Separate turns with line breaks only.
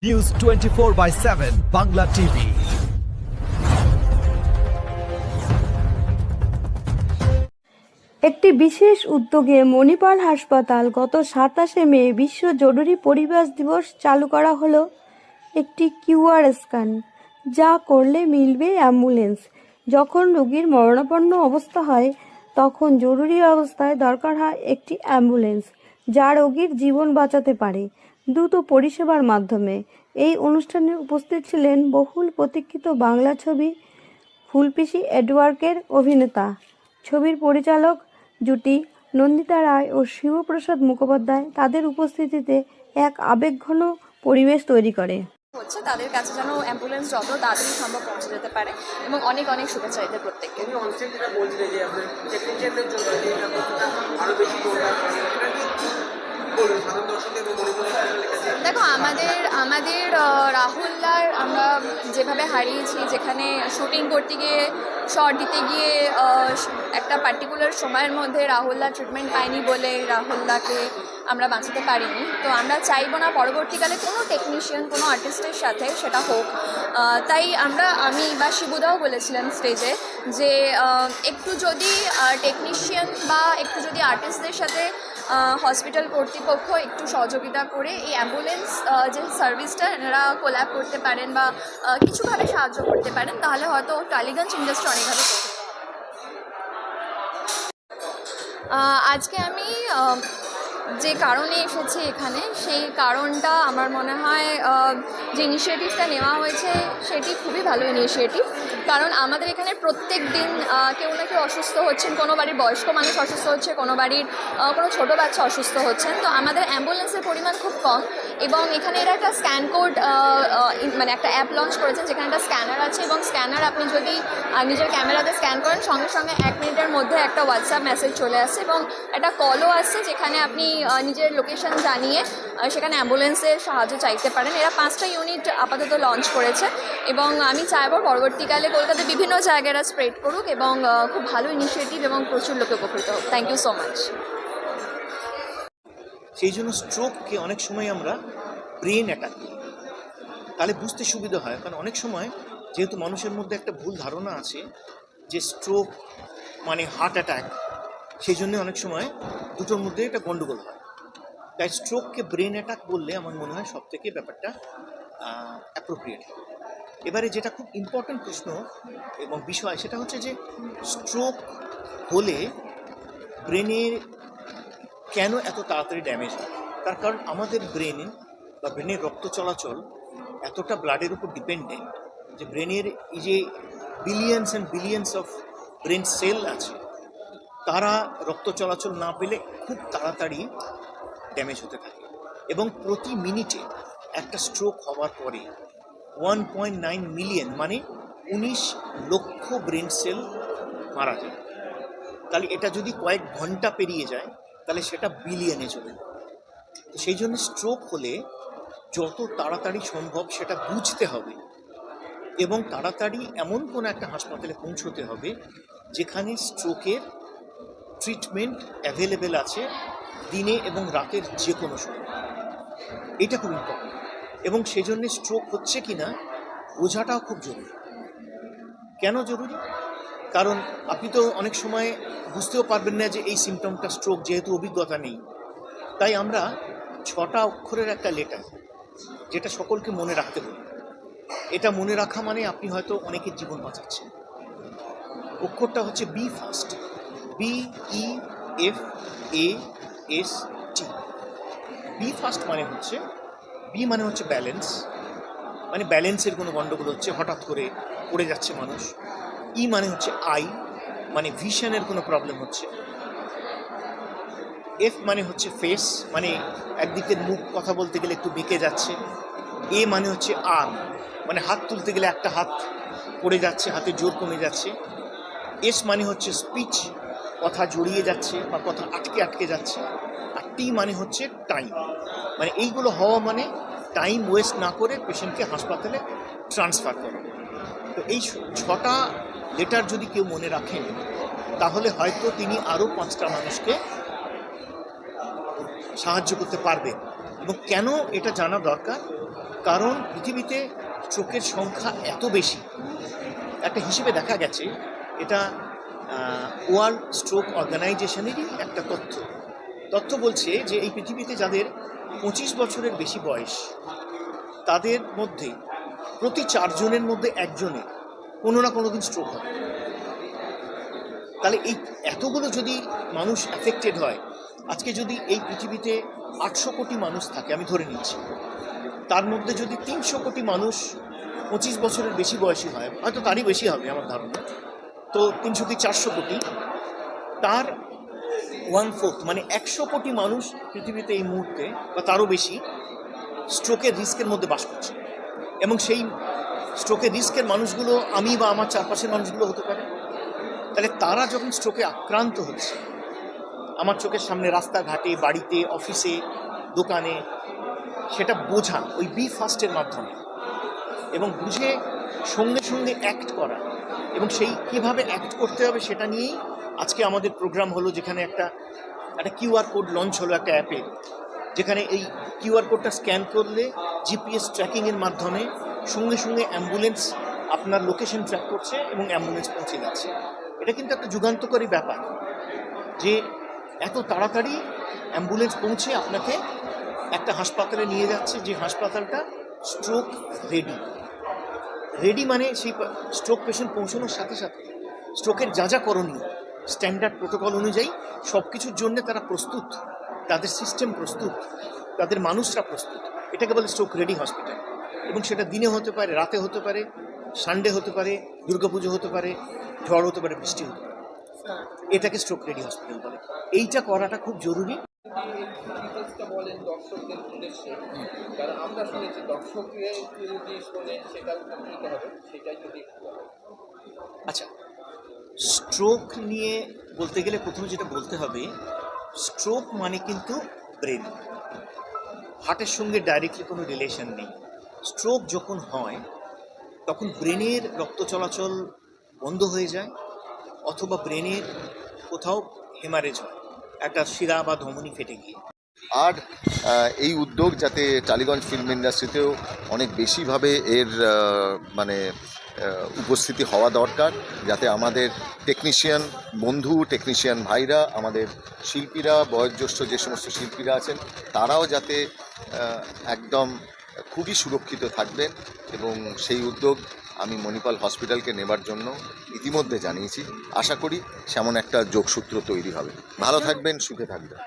News 24/7 Bangla TV.
একটি বিশেষ উদ্যোগে মণিপাল হাসপাতাল গত 27শে মে বিশ্ব জরুরি পরিবেশ দিবস চালু করা হলো একটি কিউআর স্ক্যান, যা করলে মিলবে অ্যাম্বুলেন্স। যখন রোগীর মরণাপন্ন অবস্থা হয় তখন জরুরি অবস্থায় দরকার হয় একটি অ্যাম্বুলেন্স, যা রোগীর জীবন বাঁচাতে পারে দ্রুত পরিষেবার মাধ্যমে। এই অনুষ্ঠানে উপস্থিত ছিলেন বহুল প্রতীক্ষিত বাংলা ছবি ফুলপিসি এডওয়ার্কের অভিনেতা, ছবির পরিচালক জুটি নন্দিতা রায় ও শিবপ্রসাদ মুখোপাধ্যায়। তাদের উপস্থিতিতে এক আবেগঘন পরিবেশ তৈরি করে।
হচ্ছে তাদের কাছে যেন অ্যাম্বুলেন্স যত তাড়াতাড়ি সম্ভব পৌঁছে যেতে পারে এবং অনেক অনেক শুভেচ্ছা এদের প্রত্যেককে। দেখো, আমাদের রাহুলদার আমরা যেভাবে হারিয়েছি, যেখানে শুটিং করতে গিয়ে শট দিতে গিয়ে একটা পার্টিকুলার সময়ের মধ্যে রাহুলদা ট্রিটমেন্ট পায়নি বলে রাহুলদাকে আমরা বাঁচাতে পারিনি। তো আমরা চাইবো না পরবর্তীকালে কোনো টেকনিশিয়ান, কোনো আর্টিস্টের সাথে সেটা হোক। তাই আমি বা শিবুদাও বলেছিলেন স্টেজে যে একটু যদি টেকনিশিয়ান বা একটু যদি আর্টিস্টদের সাথে হসপিটাল কর্তৃপক্ষ একটু সহযোগিতা করে এই অ্যাম্বুলেন্স যে সার্ভিসটা এনারা কোল্যাব করতে পারেন বা কিছুভাবে সাহায্য করতে পারেন, তাহলে হয়তো টালিগঞ্জ ইন্ডাস্ট্রি অনেকভাবে প্রফিট হবে। আজকে আমি যে কারণে এসেছি এখানে, সেই কারণটা আমার মনে হয় যে ইনিশিয়েটিভটা নেওয়া হয়েছে সেটি খুবই ভালো ইনিশিয়েটিভ। কারণ আমাদের এখানে প্রত্যেক দিন কেউ না কেউ অসুস্থ হচ্ছেন, কোনো বাড়ির বয়স্ক মানুষ অসুস্থ হচ্ছে, কোনো বাড়ির কোনো ছোটো বাচ্চা অসুস্থ হচ্ছেন। তো আমাদের অ্যাম্বুলেন্সের পরিমাণ খুব কম এবং এখানে এরা একটা স্ক্যান কোড মানে একটা অ্যাপ লঞ্চ করেছেন, যেখানে একটা স্ক্যানার আছে এবং স্ক্যানার আপনি যদি নিজের ক্যামেরাতে স্ক্যান করেন সঙ্গে সঙ্গে 1 মিনিটের মধ্যে একটা হোয়াটসঅ্যাপ মেসেজ চলে আসে এবং একটা কলও আসছে, যেখানে আপনি নিজের লোকেশন জানিয়ে সেখানে অ্যাম্বুলেন্সের সাহায্য চাইতে পারেন। এরা 5টা ইউনিট আপাতত লঞ্চ করেছে এবং আমি চাইবো পরবর্তীকালে কলকাতায় বিভিন্ন জায়গায় স্প্রেড করুক এবং খুব ভালো ইনিশিয়েটিভ এবং প্রচুর লোকে উপকৃত হোক। Thank you so much.
সেই জন্য স্ট্রোককে অনেক সময় আমরা ব্রেন অ্যাটাক করি, তাহলে বুঝতে সুবিধা হয়। কারণ অনেক সময় যেহেতু মানুষের মধ্যে একটা ভুল ধারণা আছে যে স্ট্রোক মানে হার্ট অ্যাটাক, সেই জন্য অনেক সময় দুটোর মধ্যে একটা গণ্ডগোল হয়। তাই স্ট্রোককে ব্রেন অ্যাটাক বললে আমার মনে হয় সব থেকে ব্যাপারটা অ্যাপ্রোপ্রিয়েট। এবারে যেটা খুব ইম্পর্ট্যান্ট প্রশ্ন এবং বিষয়, সেটা হচ্ছে যে স্ট্রোক হলে ব্রেনের কেন এত তাড়াতাড়ি ড্যামেজ হয়। তার কারণ আমাদের ব্রেনে বা ব্রেনের রক্ত চলাচল এতটা ব্লাডের উপর ডিপেন্ডেন্ট যে ব্রেনের এই যে billions and billions of brain cell আছে, তারা রক্ত চলাচল না পেলে খুব তাড়াতাড়ি ড্যামেজ হতে থাকে এবং প্রতি মিনিটে একটা স্ট্রোক হওয়ার পরে 1.9 মিলিয়ন মানে 19 লক্ষ ব্রেন সেল মারা যায়। তাহলে এটা যদি কয়েক ঘন্টা পেরিয়ে যায় তাহলে সেটা বিলিয়নে চলে যায়। তো সেই জন্য স্ট্রোক হলে যত তাড়াতাড়ি সম্ভব সেটা বুঝতে হবে এবং তাড়াতাড়ি এমন কোনো একটা হাসপাতালে পৌঁছতে হবে যেখানে স্ট্রোকের ট্রিটমেন্ট অ্যাভেলেবেল আছে দিনে এবং রাতের যে কোনো সময়। এটা খুব ইম্পর্টেন্ট এবং সেই জন্য স্ট্রোক হচ্ছে কি না বোঝাটাও খুব জরুরি। কেন জরুরি? কারণ আপনি তো অনেক সময় বুঝতেও পারবেন না যে এই সিমটমটা স্ট্রোক, যেহেতু অভিজ্ঞতা নেই। তাই আমরা 6টা অক্ষরের একটা লেটার যেটা সকলকে মনে রাখতে বলি। এটা মনে রাখা মানে আপনি হয়তো অনেকের জীবন বাঁচাচ্ছেন। অক্ষরটা হচ্ছে be fast, BEFAST। Be fast মানে হচ্ছে, বি মানে হচ্ছে ব্যালেন্স, মানে ব্যালেন্সের কোনো গণ্ডগোল হচ্ছে, হঠাৎ করে পড়ে যাচ্ছে মানুষ। ই মানে হচ্ছে আই, মানে ভিশনের কোনো প্রবলেম হচ্ছে। এফ মানে হচ্ছে ফেস, মানে একদিকের মুখ কথা বলতে গেলে একটু বেঁকে যাচ্ছে। এ মানে হচ্ছে আর্ম, মানে হাত তুলতে গেলে একটা হাত পড়ে যাচ্ছে, হাতে জোর কমে যাচ্ছে। এস মানে হচ্ছে স্পিচ, কথা জড়িয়ে যাচ্ছে বা কথা আটকে আটকে যাচ্ছে। আর টি মানে হচ্ছে টাইম, মানে এইগুলো হওয়া মানে টাইম ওয়েস্ট না করে পেশেন্টকে হাসপাতালে ট্রান্সফার করা। তো এই 6টা লেটার যদি কেউ মনে রাখেন তাহলে হয়তো তিনি আরও 5টা মানুষকে সাহায্য করতে পারবেন। এবং কেন এটা জানা দরকার? কারণ পৃথিবীতে স্ট্রোকের সংখ্যা এত বেশি। একটা হিসেবে দেখা গেছে, এটা ওয়ার্ল্ড স্ট্রোক অর্গানাইজেশনেরই একটা তথ্য বলছে যে এই পৃথিবীতে যাদের 25 বছরের বেশি বয়স, তাদের মধ্যে প্রতি 4 জনের মধ্যে একজনের কোনো না কোনো দিন স্ট্রোক হয়। তাহলে এই এতগুলো যদি মানুষ অ্যাফেক্টেড হয়, আজকে যদি এই পৃথিবীতে 800 কোটি মানুষ থাকে, আমি ধরে নিচ্ছি, তার মধ্যে যদি 300 কোটি মানুষ 25 বছরের বেশি বয়সী হয়, হয়তো তারই বেশি হবে আমার ধারণা, তো 300 কি 400 কোটি, তার 1/4 মানে 100 কোটি মানুষ পৃথিবীতে এই মুহূর্তে বা তারও বেশি স্ট্রোকের রিস্কের মধ্যে বাস করছে। এবং সেই স্ট্রোকের রিস্কের মানুষগুলো আমি বা আমার চারপাশের মানুষগুলো হতে পারে। তাহলে তারা যখন স্ট্রোকে আক্রান্ত হচ্ছে, আমার চোখের সামনে রাস্তাঘাটে, বাড়িতে, অফিসে, দোকানে, সেটা বোঝা ওই বি ফার্স্টের মাধ্যমে এবং বুঝে সঙ্গে সঙ্গে অ্যাক্ট করা, এবং সেই কীভাবে অ্যাক্ট করতে হবে সেটা নিয়েই আজকে আমাদের প্রোগ্রাম হলো, যেখানে একটা কিউআর কোড লঞ্চ হলো একটা অ্যাপে, যেখানে এই কিউআর কোডটা স্ক্যান করলে জিপিএস ট্র্যাকিংয়ের মাধ্যমে সঙ্গে সঙ্গে অ্যাম্বুলেন্স আপনার লোকেশন ট্র্যাক করছে এবং অ্যাম্বুলেন্স পৌঁছে যাচ্ছে। এটা কিন্তু একটা যুগান্তকারী ব্যাপার যে এত তাড়াতাড়ি অ্যাম্বুলেন্স পৌঁছে আপনাকে একটা হাসপাতালে নিয়ে যাচ্ছে, যে হাসপাতালটা স্ট্রোক রেডি মানে সেই স্ট্রোক পেশেন্ট পৌঁছানোর সাথে সাথে স্ট্রোকের যা করণীয় স্ট্যান্ডার্ড প্রোটোকল অনুযায়ী সব কিছুর জন্য তারা প্রস্তুত, তাদের সিস্টেম প্রস্তুত, তাদের মানুষরা প্রস্তুত। এটাকে বলে স্ট্রোক রেডি হসপিটাল। এবং সেটা দিনে হতে পারে, রাতে হতে পারে, সানডে হতে পারে, দুর্গাপুজো হতে পারে, ঝড় হতে পারে, বৃষ্টি হতে পারে। এটাকে স্ট্রোক রেডি হসপিটাল বলে। এইটা করাটা খুব জরুরি।
বলেন দর্শকদের উদ্দেশ্যে, কারণ আমরা শুনেছি দর্শকরা যদি শোনে সেটা উপকৃত হবে, সেটাই যদি
আচ্ছা, স্ট্রোক নিয়ে বলতে গেলে প্রথমে যেটা বলতে হবে, স্ট্রোক মানে কিন্তু ব্রেন, হার্টের সঙ্গে ডাইরেক্টলি কোনো রিলেশন নেই। স্ট্রোক যখন হয় তখন ব্রেনের রক্ত চলাচল বন্ধ হয়ে যায়, অথবা ব্রেনের কোথাও হেমারেজ হয়, একটা শিরা বা ধমনী ফেটে গিয়ে।
আর এই উদ্যোগ যাতে টালিগঞ্জ ফিল্ম ইন্ডাস্ট্রিতেও অনেক বেশিভাবে এর উপস্থিতি হওয়া দরকার, যাতে আমাদের টেকনিশিয়ান বন্ধু, টেকনিশিয়ান ভাইরা, আমাদের শিল্পীরা, বয়োজ্যেষ্ঠ যে সমস্ত শিল্পীরা আছেন, তারাও যাতে একদম খুবই সুরক্ষিত থাকবেন। এবং সেই উদ্যোগ আমি মণিপাল হসপিটালকে নেবার জন্য ইতিমধ্যে জানিয়েছি। আশা করি সেমন একটা যোগসূত্র তৈরি হবে। ভালো থাকবেন, সুখে থাকবেন।